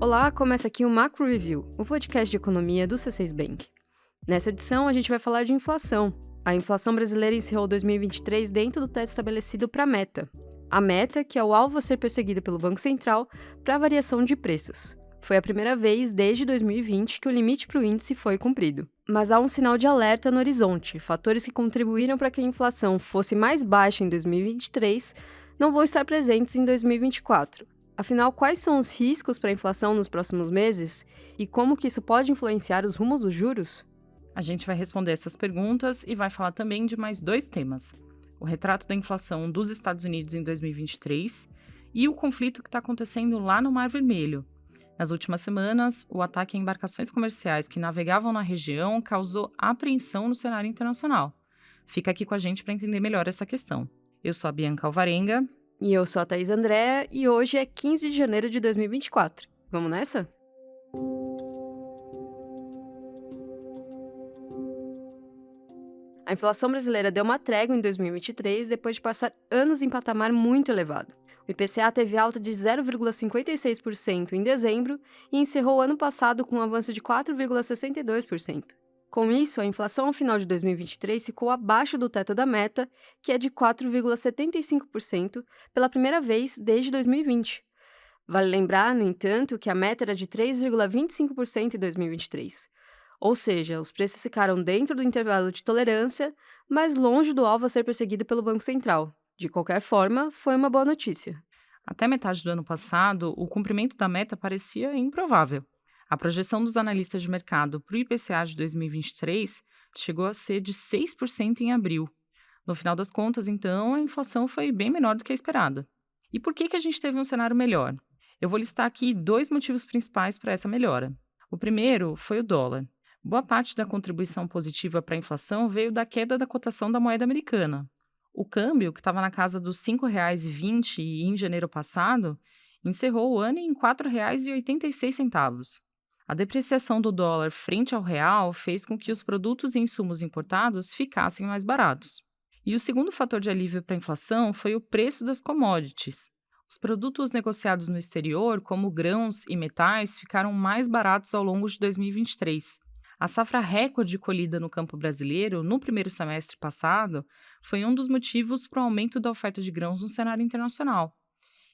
Olá, começa aqui o Macro Review, o podcast de economia do C6 Bank. Nessa edição, a gente vai falar de inflação. A inflação brasileira encerrou 2023 dentro do teto estabelecido para a meta. A meta, que é o alvo a ser perseguido pelo Banco Central para a variação de preços. Foi a primeira vez desde 2020 que o limite para o índice foi cumprido. Mas há um sinal de alerta no horizonte. Fatores que contribuíram para que a inflação fosse mais baixa em 2023 não vão estar presentes em 2024. Afinal, quais são os riscos para a inflação nos próximos meses e como que isso pode influenciar os rumos dos juros? A gente vai responder essas perguntas e vai falar também de mais dois temas: o retrato da inflação dos Estados Unidos em 2023 e o conflito que está acontecendo lá no Mar Vermelho. Nas últimas semanas, o ataque a embarcações comerciais que navegavam na região causou apreensão no cenário internacional. Fica aqui com a gente para entender melhor essa questão. Eu sou a Bianca Alvarenga. E eu sou a Thaís Andréa e hoje é 15 de janeiro de 2024. Vamos nessa? A inflação brasileira deu uma trégua em 2023 depois de passar anos em patamar muito elevado. O IPCA teve alta de 0,56% em dezembro e encerrou o ano passado com um avanço de 4,62%. Com isso, a inflação ao final de 2023 ficou abaixo do teto da meta, que é de 4,75%, pela primeira vez desde 2020. Vale lembrar, no entanto, que a meta era de 3,25% em 2023. Ou seja, os preços ficaram dentro do intervalo de tolerância, mas longe do alvo a ser perseguido pelo Banco Central. De qualquer forma, foi uma boa notícia. Até metade do ano passado, o cumprimento da meta parecia improvável. A projeção dos analistas de mercado para o IPCA de 2023 chegou a ser de 6% em abril. No final das contas, então, a inflação foi bem menor do que a esperada. E por que a gente teve um cenário melhor? Eu vou listar aqui dois motivos principais para essa melhora. O primeiro foi o dólar. Boa parte da contribuição positiva para a inflação veio da queda da cotação da moeda americana. O câmbio, que estava na casa dos R$ 5,20 em janeiro passado, encerrou o ano em R$ 4,86. A depreciação do dólar frente ao real fez com que os produtos e insumos importados ficassem mais baratos. E o segundo fator de alívio para a inflação foi o preço das commodities. Os produtos negociados no exterior, como grãos e metais, ficaram mais baratos ao longo de 2023. A safra recorde colhida no campo brasileiro no primeiro semestre passado foi um dos motivos para o aumento da oferta de grãos no cenário internacional.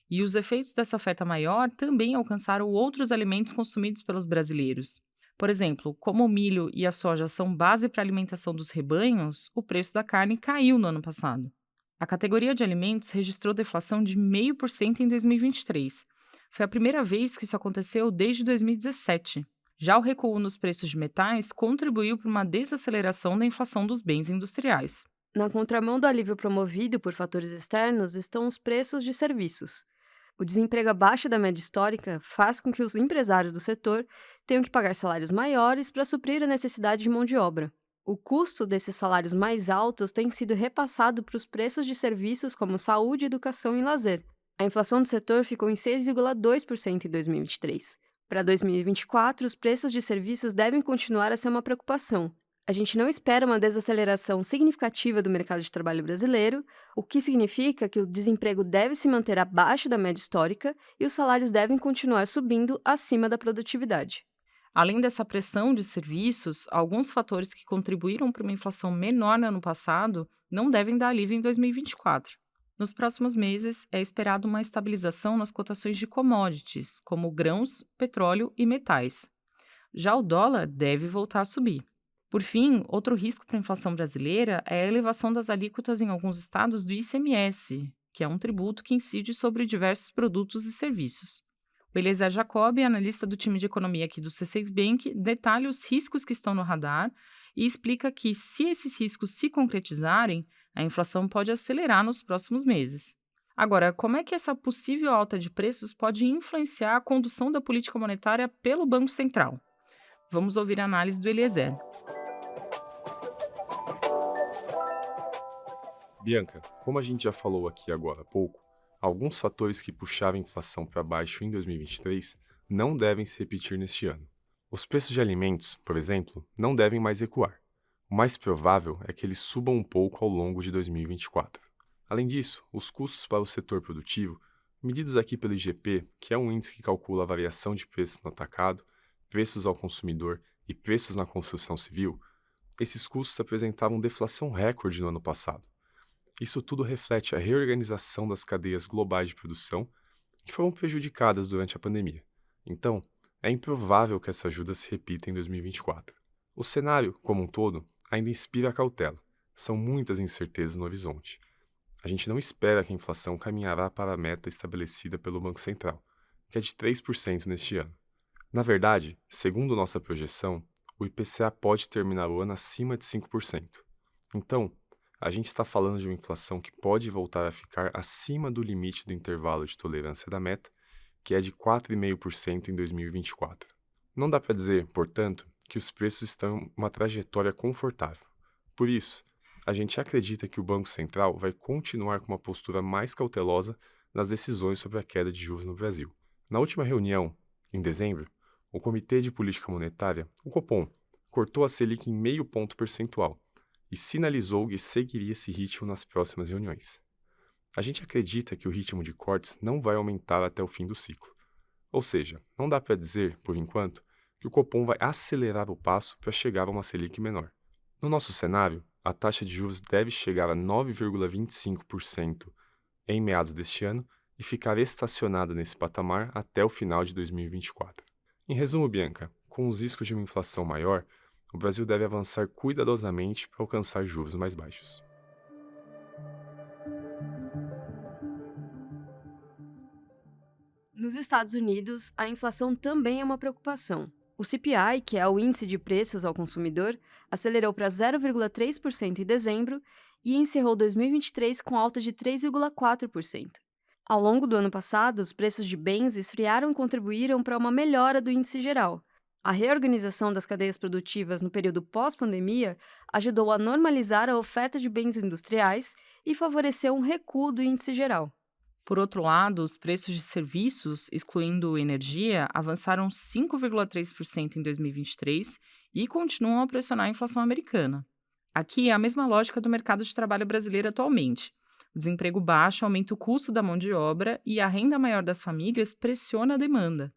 E os efeitos dessa oferta maior também alcançaram outros alimentos consumidos pelos brasileiros. Por exemplo, como o milho e a soja são base para a alimentação dos rebanhos, o preço da carne caiu no ano passado. A categoria de alimentos registrou deflação de 0,5% em 2023. Foi a primeira vez que isso aconteceu desde 2017. Já o recuo nos preços de metais contribuiu para uma desaceleração da inflação dos bens industriais. Na contramão do alívio promovido por fatores externos estão os preços de serviços. O desemprego abaixo da média histórica faz com que os empresários do setor tenham que pagar salários maiores para suprir a necessidade de mão de obra. O custo desses salários mais altos tem sido repassado para os preços de serviços como saúde, educação e lazer. A inflação do setor ficou em 6,2% em 2023. Para 2024, os preços de serviços devem continuar a ser uma preocupação. A gente não espera uma desaceleração significativa do mercado de trabalho brasileiro, o que significa que o desemprego deve se manter abaixo da média histórica e os salários devem continuar subindo acima da produtividade. Além dessa pressão de serviços, alguns fatores que contribuíram para uma inflação menor no ano passado não devem dar alívio em 2024. Nos próximos meses, é esperado uma estabilização nas cotações de commodities, como grãos, petróleo e metais. Já o dólar deve voltar a subir. Por fim, outro risco para a inflação brasileira é a elevação das alíquotas em alguns estados do ICMS, que é um tributo que incide sobre diversos produtos e serviços. O Eliezer Jacob, analista do time de economia aqui do C6 Bank, detalha os riscos que estão no radar e explica que, se esses riscos se concretizarem, a inflação pode acelerar nos próximos meses. Agora, como é que essa possível alta de preços pode influenciar a condução da política monetária pelo Banco Central? Vamos ouvir a análise do Eliezer. Bianca, como a gente já falou aqui agora há pouco, alguns fatores que puxaram a inflação para baixo em 2023 não devem se repetir neste ano. Os preços de alimentos, por exemplo, não devem mais recuar. O mais provável é que eles subam um pouco ao longo de 2024. Além disso, os custos para o setor produtivo Medidos aqui pelo IGP, que é um índice que calcula a variação de preços no atacado, preços ao consumidor e preços na construção civil, esses custos apresentavam deflação recorde no ano passado. Isso tudo reflete a reorganização das cadeias globais de produção que foram prejudicadas durante a pandemia. Então, é improvável que essa ajuda se repita em 2024. O cenário, como um todo, ainda inspira cautela. São muitas incertezas no horizonte. A gente não espera que a inflação caminhará para a meta estabelecida pelo Banco Central, que é de 3% neste ano. Na verdade, segundo nossa projeção, o IPCA pode terminar o ano acima de 5%. Então, a gente está falando de uma inflação que pode voltar a ficar acima do limite do intervalo de tolerância da meta, que é de 4,5% em 2024. Não dá para dizer, portanto, que os preços estão em uma trajetória confortável. Por isso, a gente acredita que o Banco Central vai continuar com uma postura mais cautelosa nas decisões sobre a queda de juros no Brasil. Na última reunião, em dezembro, o Comitê de Política Monetária, o Copom, cortou a Selic em 0,5 ponto percentual e sinalizou que seguiria esse ritmo nas próximas reuniões. A gente acredita que o ritmo de cortes não vai aumentar até o fim do ciclo. Ou seja, não dá para dizer, por enquanto, que o Copom vai acelerar o passo para chegar a uma Selic menor. No nosso cenário, a taxa de juros deve chegar a 9,25% em meados deste ano e ficar estacionada nesse patamar até o final de 2024. Em resumo, Bianca, com os riscos de uma inflação maior, o Brasil deve avançar cuidadosamente para alcançar juros mais baixos. Nos Estados Unidos, a inflação também é uma preocupação. O CPI, que é o Índice de Preços ao Consumidor, acelerou para 0,3% em dezembro e encerrou 2023 com alta de 3,4%. Ao longo do ano passado, os preços de bens esfriaram e contribuíram para uma melhora do índice geral. A reorganização das cadeias produtivas no período pós-pandemia ajudou a normalizar a oferta de bens industriais e favoreceu um recuo do índice geral. Por outro lado, os preços de serviços, excluindo energia, avançaram 5,3% em 2023 e continuam a pressionar a inflação americana. Aqui é a mesma lógica do mercado de trabalho brasileiro atualmente. O desemprego baixo aumenta o custo da mão de obra e a renda maior das famílias pressiona a demanda.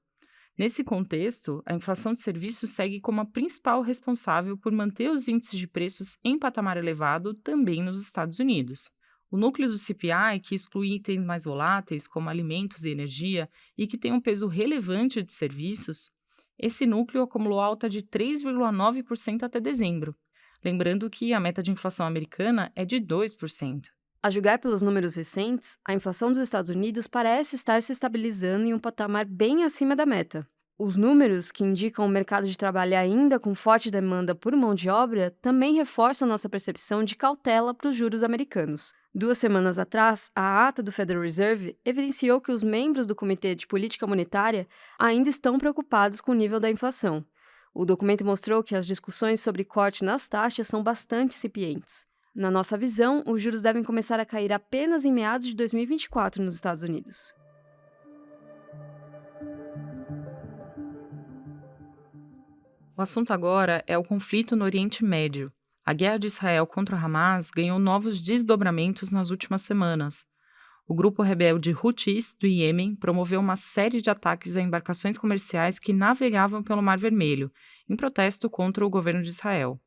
Nesse contexto, a inflação de serviços segue como a principal responsável por manter os índices de preços em patamar elevado também nos Estados Unidos. O núcleo do CPI, que exclui itens mais voláteis, como alimentos e energia, e que tem um peso relevante de serviços, esse núcleo acumulou alta de 3,9% até dezembro. Lembrando que a meta de inflação americana é de 2%. A julgar pelos números recentes, a inflação dos Estados Unidos parece estar se estabilizando em um patamar bem acima da meta. Os números, que indicam o mercado de trabalho ainda com forte demanda por mão de obra, também reforçam nossa percepção de cautela para os juros americanos. 2 semanas atrás, a ata do Federal Reserve evidenciou que os membros do Comitê de Política Monetária ainda estão preocupados com o nível da inflação. O documento mostrou que as discussões sobre corte nas taxas são bastante incipientes. Na nossa visão, os juros devem começar a cair apenas em meados de 2024 nos Estados Unidos. O assunto agora é o conflito no Oriente Médio. A guerra de Israel contra o Hamas ganhou novos desdobramentos nas últimas semanas. O grupo rebelde Houthis do Iêmen promoveu uma série de ataques a embarcações comerciais que navegavam pelo Mar Vermelho, em protesto contra o governo de Israel.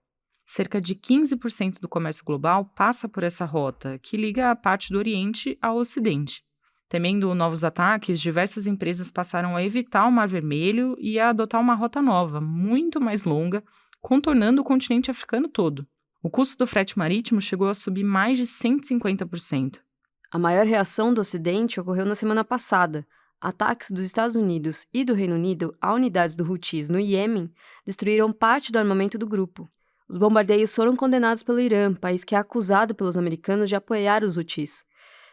Cerca de 15% do comércio global passa por essa rota, que liga a parte do Oriente ao Ocidente. Temendo novos ataques, diversas empresas passaram a evitar o Mar Vermelho e a adotar uma rota nova, muito mais longa, contornando o continente africano todo. O custo do frete marítimo chegou a subir mais de 150%. A maior reação do Ocidente ocorreu na semana passada. Ataques dos Estados Unidos e do Reino Unido a unidades do Houthis no Iêmen destruíram parte do armamento do grupo. Os bombardeios foram condenados pelo Irã, país que é acusado pelos americanos de apoiar os Houthis.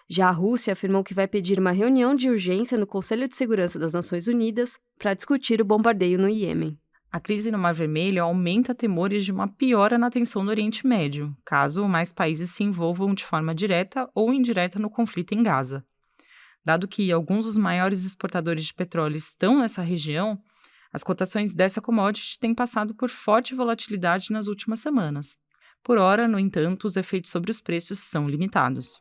Já a Rússia afirmou que vai pedir uma reunião de urgência no Conselho de Segurança das Nações Unidas para discutir o bombardeio no Iêmen. A crise no Mar Vermelho aumenta temores de uma piora na tensão no Oriente Médio, caso mais países se envolvam de forma direta ou indireta no conflito em Gaza. Dado que alguns dos maiores exportadores de petróleo estão nessa região, as cotações dessa commodity têm passado por forte volatilidade nas últimas semanas. Por ora, no entanto, os efeitos sobre os preços são limitados.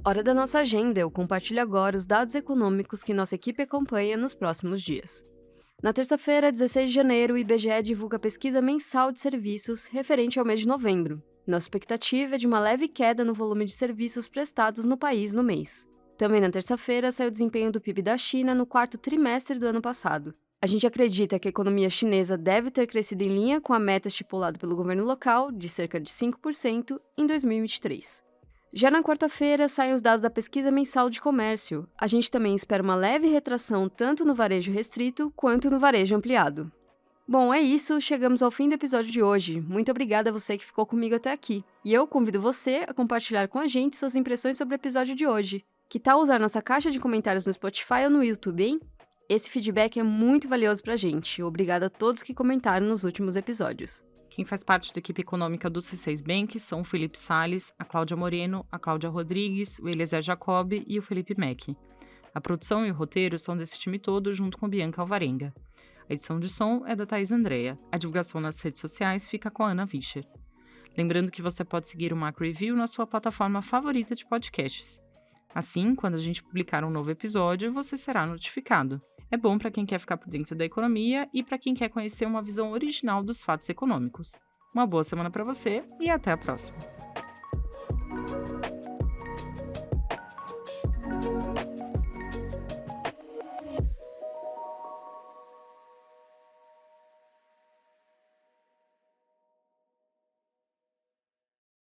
Hora da nossa agenda, eu compartilho agora os dados econômicos que nossa equipe acompanha nos próximos dias. Na terça-feira, 16 de janeiro, o IBGE divulga a pesquisa mensal de serviços referente ao mês de novembro. Nossa expectativa é de uma leve queda no volume de serviços prestados no país no mês. Também na terça-feira, saiu o desempenho do PIB da China no quarto trimestre do ano passado. A gente acredita que a economia chinesa deve ter crescido em linha com a meta estipulada pelo governo local, de cerca de 5%, em 2023. Já na quarta-feira, saem os dados da pesquisa mensal de comércio. A gente também espera uma leve retração tanto no varejo restrito quanto no varejo ampliado. Bom, é isso, chegamos ao fim do episódio de hoje. Muito obrigada a você que ficou comigo até aqui. E eu convido você a compartilhar com a gente suas impressões sobre o episódio de hoje. Que tal usar nossa caixa de comentários no Spotify ou no YouTube, hein? Esse feedback é muito valioso pra gente. Obrigada a todos que comentaram nos últimos episódios. Quem faz parte da equipe econômica do C6 Bank são o Felipe Salles, a Cláudia Moreno, a Cláudia Rodrigues, o Eliezer Jacob e o Felipe Mack. A produção e o roteiro são desse time todo, junto com Bianca Alvarenga. A edição de som é da Thaís Andrea. A divulgação nas redes sociais fica com a Ana Vischer. Lembrando que você pode seguir o Macro Review na sua plataforma favorita de podcasts. Assim, quando a gente publicar um novo episódio, você será notificado. É bom para quem quer ficar por dentro da economia e para quem quer conhecer uma visão original dos fatos econômicos. Uma boa semana para você e até a próxima!